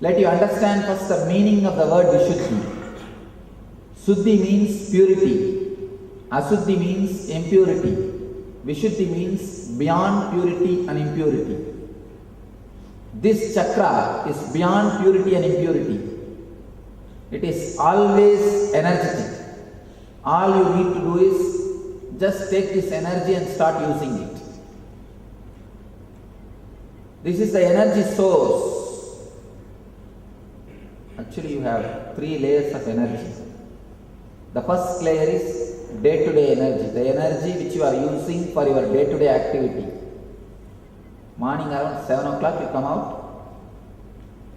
Let you understand first the meaning of the word Vishuddhi. Suddhi means purity. Asuddhi means impurity. Vishuddhi means beyond purity and impurity. This chakra is beyond purity and impurity. It is always energetic. All you need to do is just take this energy and start using it. This is the energy source. Actually, you have 3 layers of energy. The first layer is day-to-day energy, the energy which you are using for your day-to-day activity. Morning around 7 o'clock you come out,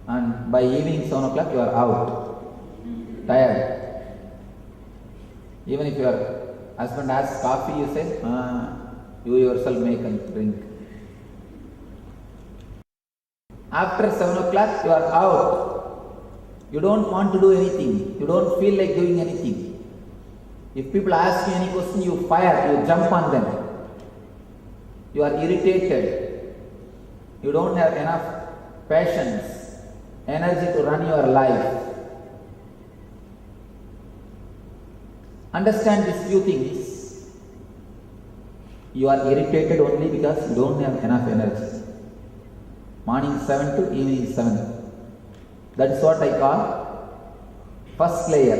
and by evening 7 o'clock you are out, tired. Even if your husband asks coffee, you say, you yourself make and drink. After 7 o'clock you are out. You don't want to do anything. You don't feel like doing anything. If people ask you any question, you fire, you jump on them. You are irritated. You don't have enough patience, energy to run your life. Understand these few things. You are irritated only because you don't have enough energy. Morning 7 to evening 7. That is what I call first layer.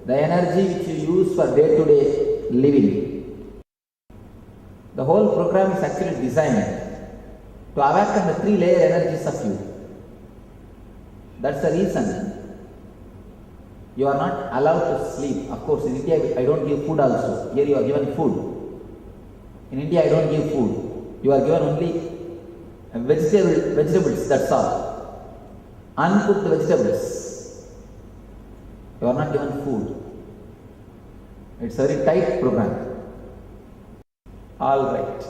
The energy which you use for day-to-day living. The whole program is actually designed to awaken the 3-layer energies of you. That's the reason you are not allowed to sleep. Of course, in India I don't give food also. Here you are given food. In India I don't give food. You are given only vegetables, that's all. Uncooked vegetables. You are not given food. It's a very tight program. Alright.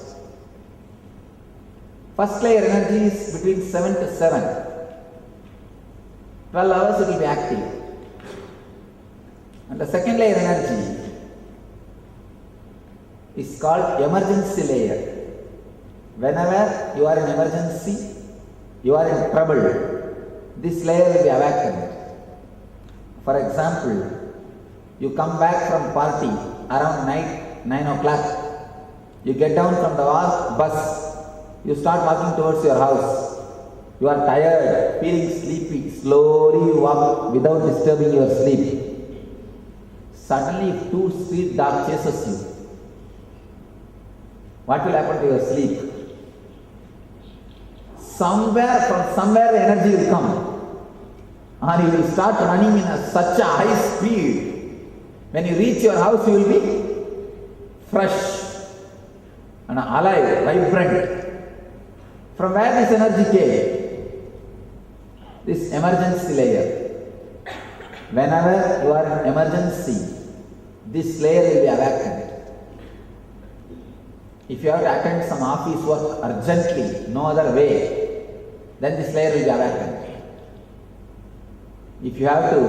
First layer energy is between 7 to 7. 12 hours it will be active. And the second layer energy is called emergency layer. Whenever you are in emergency, you are in trouble, this layer will be awakened. For example, you come back from party around night, 9 o'clock. You get down from the bus. You start walking towards your house. You are tired, feeling sleepy. Slowly you walk without disturbing your sleep. Suddenly, if 2 street dogs chases you, what will happen to your sleep? From somewhere the energy will come. Or you will start running in such a high speed. When you reach your house, you will be fresh and alive, vibrant. From where this energy came? This emergency layer. Whenever you are in emergency, this layer will be awakened. If you have to attend some office work urgently, no other way, then this layer will be awakened. If you have to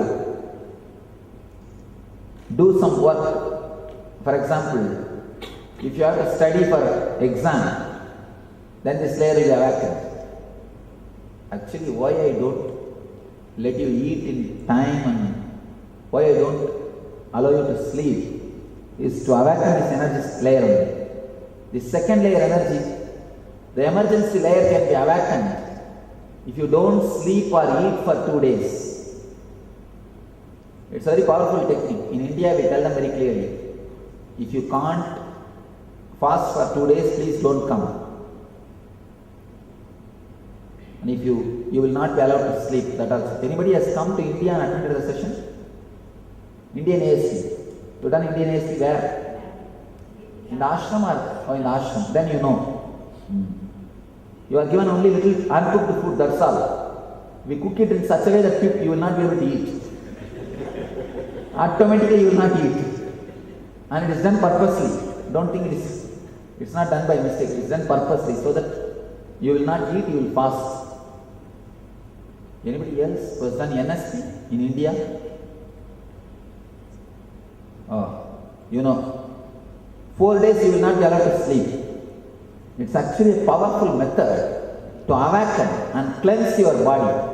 do some work, for example, if you have to study for exam, then this layer will be awakened. Actually, why I don't let you eat in time and why I don't allow you to sleep is to awaken this energy layer only. The second layer energy, the emergency layer can be awakened if you don't sleep or eat for 2 days. It's a very powerful technique. In India we tell them very clearly, if you can't fast for 2 days, please don't come. And if you will not be allowed to sleep. That also. Anybody has come to India and attended the session? Indian ASC. You done Indian ASC where? In the ashram or in the ashram? Then you know. You are given only little uncooked food, that's all. We cook it in such a way that you will not be able to eat. Automatically you will not eat. And it is done purposely. Don't think it's not done by mistake. It is done purposely so that you will not eat, you will fast. Anybody else who has done NSP in India? Oh, you know. 4 days you will not be allowed to sleep. It's actually a powerful method to awaken and cleanse your body.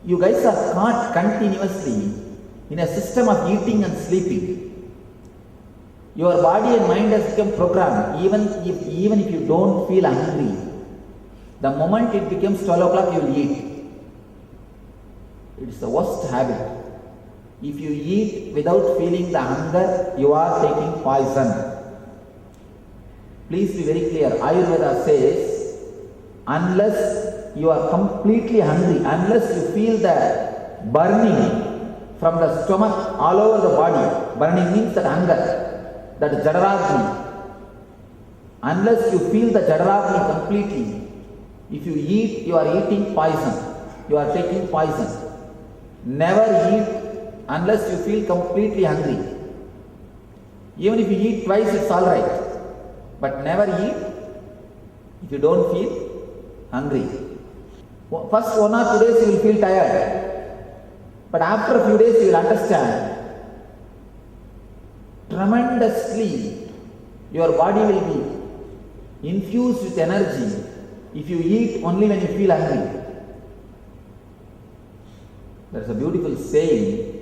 You guys are caught continuously in a system of eating and sleeping. Your body and mind has become programmed. Even if you don't feel hungry, the moment it becomes 12 o'clock, you will eat. It's the worst habit. If you eat without feeling the hunger, you are taking poison. Please be very clear. Ayurveda says, unless you are completely hungry, unless you feel the burning from the stomach all over the body, burning means that hunger, that Jadaragni. Unless you feel the Jadaragni completely, if you eat, you are eating poison. You are taking poison. Never eat unless you feel completely hungry. Even if you eat twice, it's alright. But never eat if you don't feel hungry. First 1 or 2 days you will feel tired. But after a few days you will understand tremendously your body will be infused with energy if you eat only when you feel hungry. There is a beautiful saying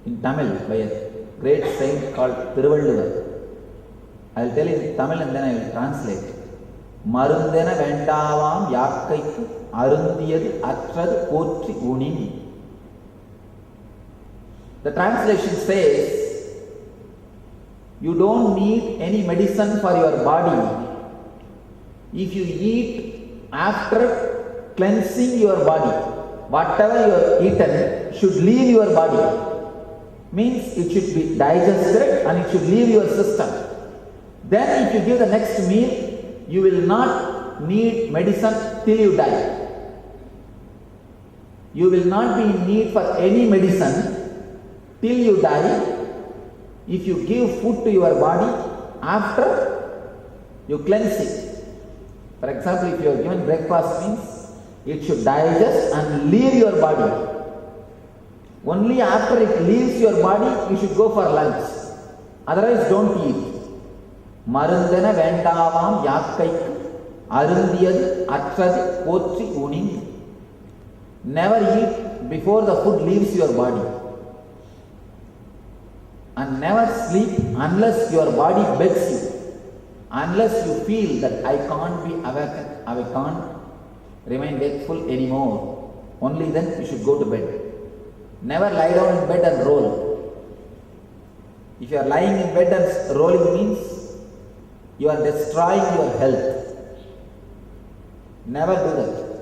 in Tamil by a great saint called Thiruvalluvar. I will tell in Tamil and then I will translate. Marundena vendavam yakkaiku arundiyadu attradu potri unim. The translation says, you don't need any medicine for your body if you eat after cleansing your body. Whatever you have eaten should leave your body. Means it should be digested and it should leave your system. Then if you give the next meal, you will not need medicine till you die. You will not be in need for any medicine till you die if you give food to your body after you cleanse it. For example, if you are given breakfast means it should digest and leave your body. Only after it leaves your body, you should go for lunch. Otherwise, don't eat. Marundana vendavam yakkaiku arundiyadu attradu potri unim. Never eat before the food leaves your body. And never sleep unless your body begs you. Unless you feel that I can't be awakened, I can't remain wakeful anymore. Only then you should go to bed. Never lie down in bed and roll. If you are lying in bed and rolling means you are destroying your health. Never do that.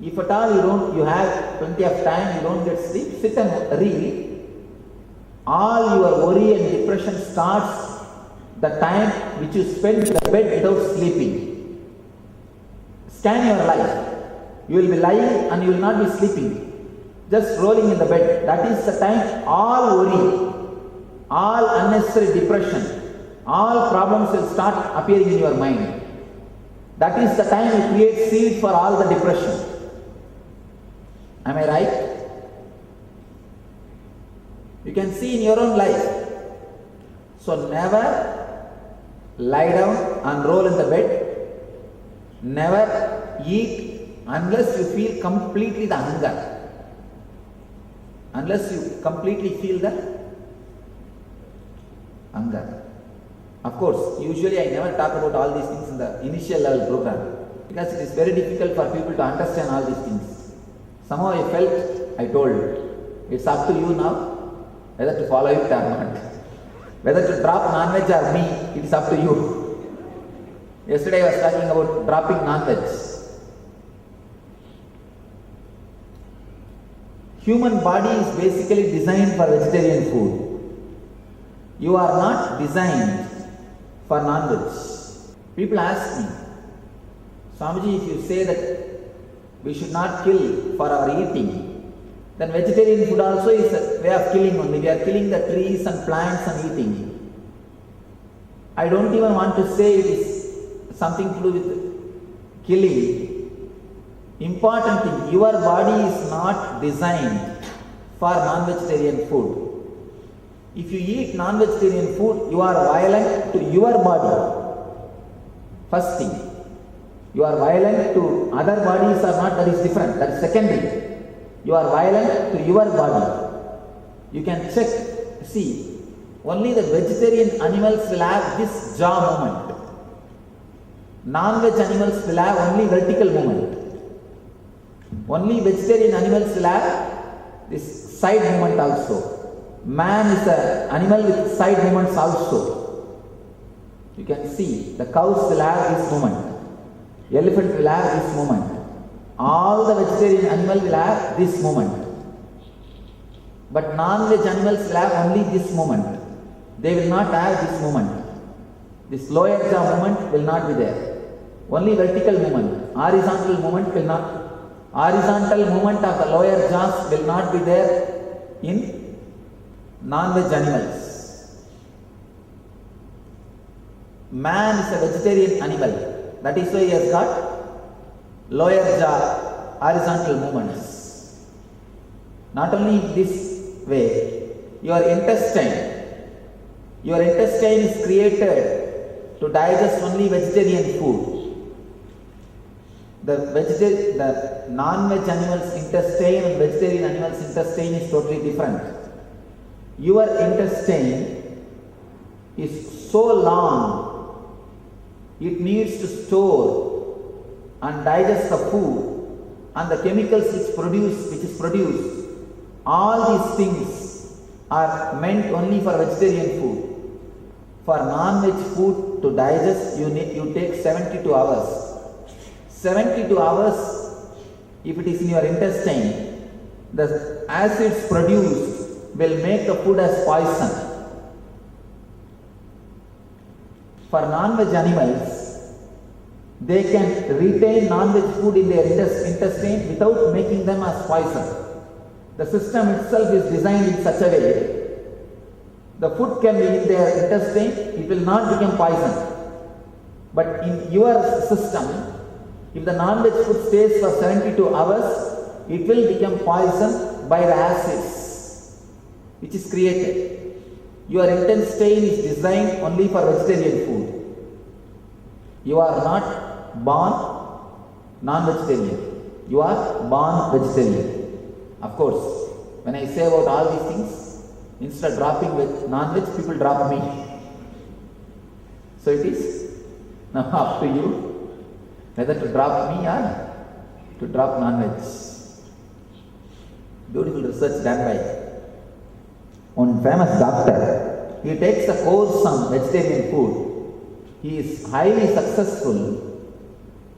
If at all you have plenty of time, you don't get sleep, sit and read. All your worry and depression starts the time which you spend in the bed without sleeping. Scan your life. You will be lying and you will not be sleeping. Just rolling in the bed. That is the time all worry, all unnecessary depression, all problems will start appearing in your mind. That is the time you create seed for all the depression. Am I right? You can see in your own life. So never lie down and roll in the bed. Never eat unless you feel completely the hunger. Unless you completely feel the hunger. Of course, usually I never talk about all these things in the initial level program because it is very difficult for people to understand all these things. Somehow I felt, I told, it's up to you now whether to follow it or not. Whether to drop non-veg or me, it is up to you. Yesterday I was talking about dropping non-veg. Human body is basically designed for vegetarian food. You are not designed for non-veg. People ask me, Swamiji, if you say that we should not kill for our eating, then vegetarian food also is a way of killing only. We are killing the trees and plants and eating. I don't even want to say it is something to do with killing. Important thing, your body is not designed for non-vegetarian food. If you eat non-vegetarian food, you are violent to your body. First thing. You are violent to other bodies or not, that is different, that is secondary. You are violent to your body. You can check, see, only the vegetarian animals will have this jaw movement. Non-veg animals will have only vertical movement. Only vegetarian animals will have this side movement also. Man is an animal with side movements also. You can see the cows will have this movement. Elephant will have this movement. All the vegetarian animals will have this movement. But non-veg animals will have only this movement. They will not have this movement. This lower jaw movement will not be there. Only vertical movement. Horizontal movement will not. Horizontal movement of the lower jaws will not be there in non-veg animals. Man is a vegetarian animal. That is why he has got lower jaw, horizontal movements. Not only this way, your intestine is created to digest only vegetarian food. The non-veg animals' intestine and vegetarian animals' intestine is totally different. Your intestine is so long, it needs to store and digest the food and the chemicals which is produced. All these things are meant only for vegetarian food. For non-veg food to digest, you take 72 hours. 72 hours, if it is in your intestine, the acids produced will make the food as poison. For non-veg animals, they can retain non-veg food in their intestine without making them as poison. The system itself is designed in such a way, the food can be in their intestine, it will not become poison. But in your system, if the non-veg food stays for 72 hours, it will become poison by the acids which is created. Your intestine is designed only for vegetarian food. You are not born non-vegetarian. You are born vegetarian. Of course, when I say about all these things, instead of dropping with non-veg, people drop me. So it is now up to you whether to drop me or to drop non-veg. Beautiful research done by one famous doctor. He takes a course on vegetarian food. He is highly successful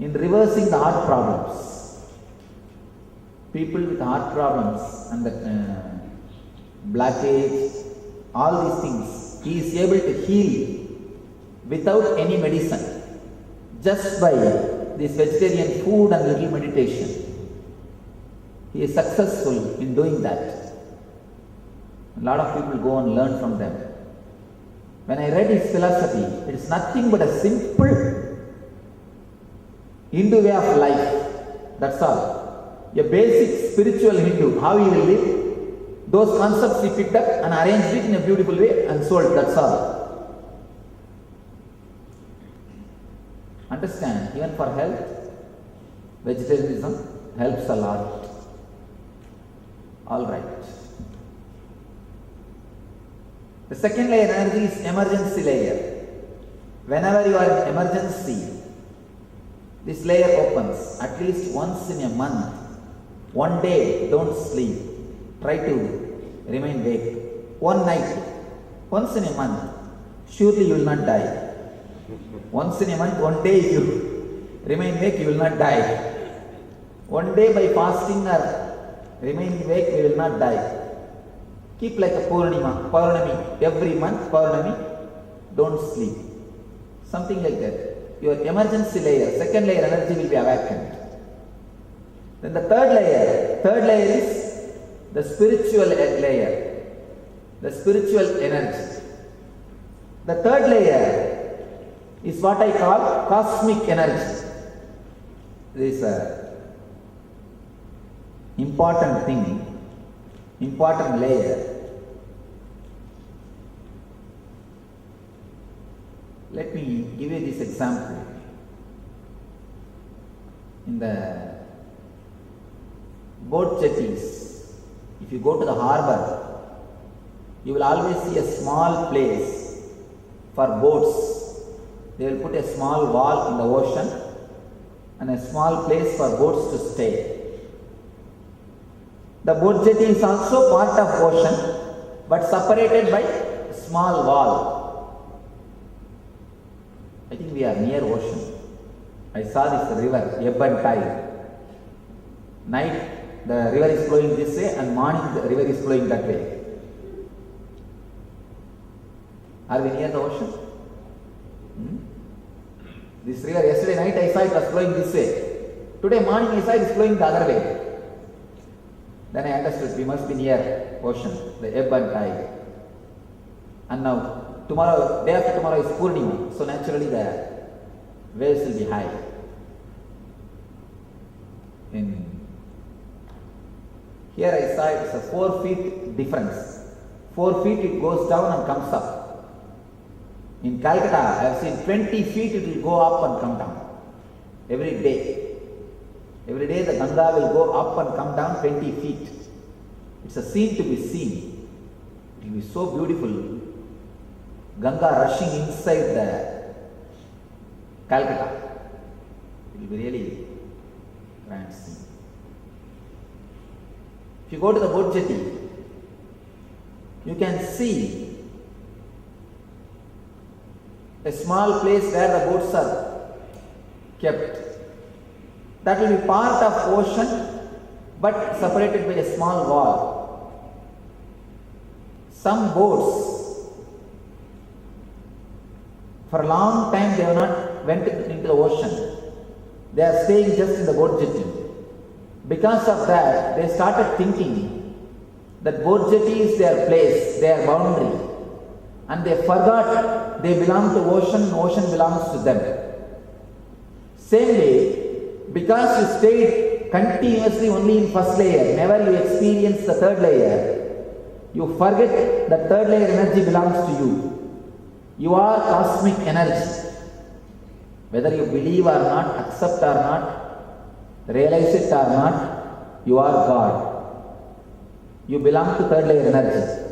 in reversing the heart problems. People with heart problems and the blockage, all these things, he is able to heal without any medicine, just by this vegetarian food and little meditation. He is successful in doing that. A lot of people go and learn from them. When I read his philosophy, it is nothing but a simple Hindu way of life. That's all. A basic spiritual Hindu, how he will live. Those concepts he picked up and arranged it in a beautiful way and sold. That's all. Understand, even for health, vegetarianism helps a lot. All right. The second layer energy is emergency layer. Whenever you are in emergency, this layer opens at least once in a month. One day, don't sleep. Try to remain awake. One night, once in a month, surely you will not die. Once in a month, one day if you remain awake, you will not die. One day by fasting or remaining awake, you will not die. Keep like a Paurnami, every month Paurnami, don't sleep. Something like that. Your emergency layer, second layer energy will be awakened. Then the third layer is the spiritual layer, the spiritual energy. The third layer is what I call cosmic energy. This is an important thing, important layer. Let me give you this example. In the boat jetties. If you go to the harbor, you will always see a small place for boats. They will put a small wall in the ocean and a small place for boats to stay. The boat jetty is also part of ocean, but separated by a small wall. I think we are near ocean. I saw this river, ebb and tide. Night, the river is flowing this way, and morning, the river is flowing that way. Are we near the ocean? This river, yesterday night I saw it was flowing this way. Today morning I saw it is flowing the other way. Then I understood we must be near ocean, the ebb and tide. And now, tomorrow, day after tomorrow is Purnima, so naturally the waves will be high. Here I saw it's a 4 feet difference. 4 feet it goes down and comes up. In Calcutta, I have seen 20 feet it will go up and come down. Every day. Every day the Ganga will go up and come down 20 feet. It's a scene to be seen. It will be so beautiful. Ganga rushing inside the Calcutta. It will be really grand scene. If you go to the boat jetty, you can see a small place where the boats are kept. That will be part of ocean, but separated by a small wall. Some boats, for a long time they have not went into the ocean. They are staying just in the boat jetty. Because of that, they started thinking that boat jetty is their place, their boundary. And they forgot they belong to ocean, ocean belongs to them. Same way, because you stayed continuously only in first layer, never you experience the third layer, you forget that third layer energy belongs to you. You are cosmic energy. Whether you believe or not, accept or not, realize it or not, you are God. You belong to third layer energy.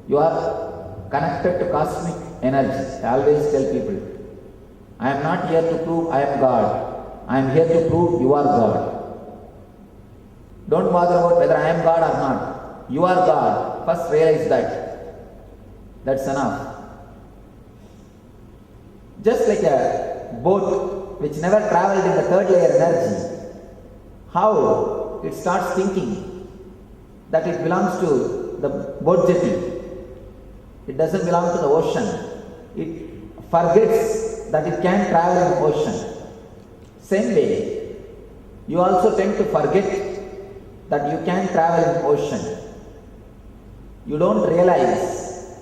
You are connected to cosmic energy. I always tell people, I am not here to prove I am God. I am here to prove you are God. Don't bother about whether I am God or not. You are God. First realize that. That's enough. Just like a boat which never traveled in the third layer energy, how it starts thinking that it belongs to the boat jetty. It doesn't belong to the ocean. It forgets that it can travel in the ocean. Same way, you also tend to forget that you can travel in the ocean. You don't realize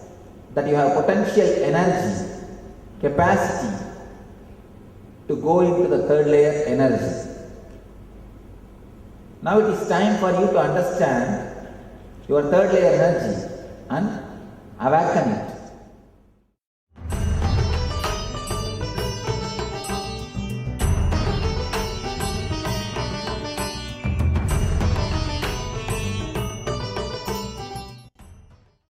that you have potential energy, capacity to go into the third layer energy. Now it is time for you to understand your third layer energy and awaken it.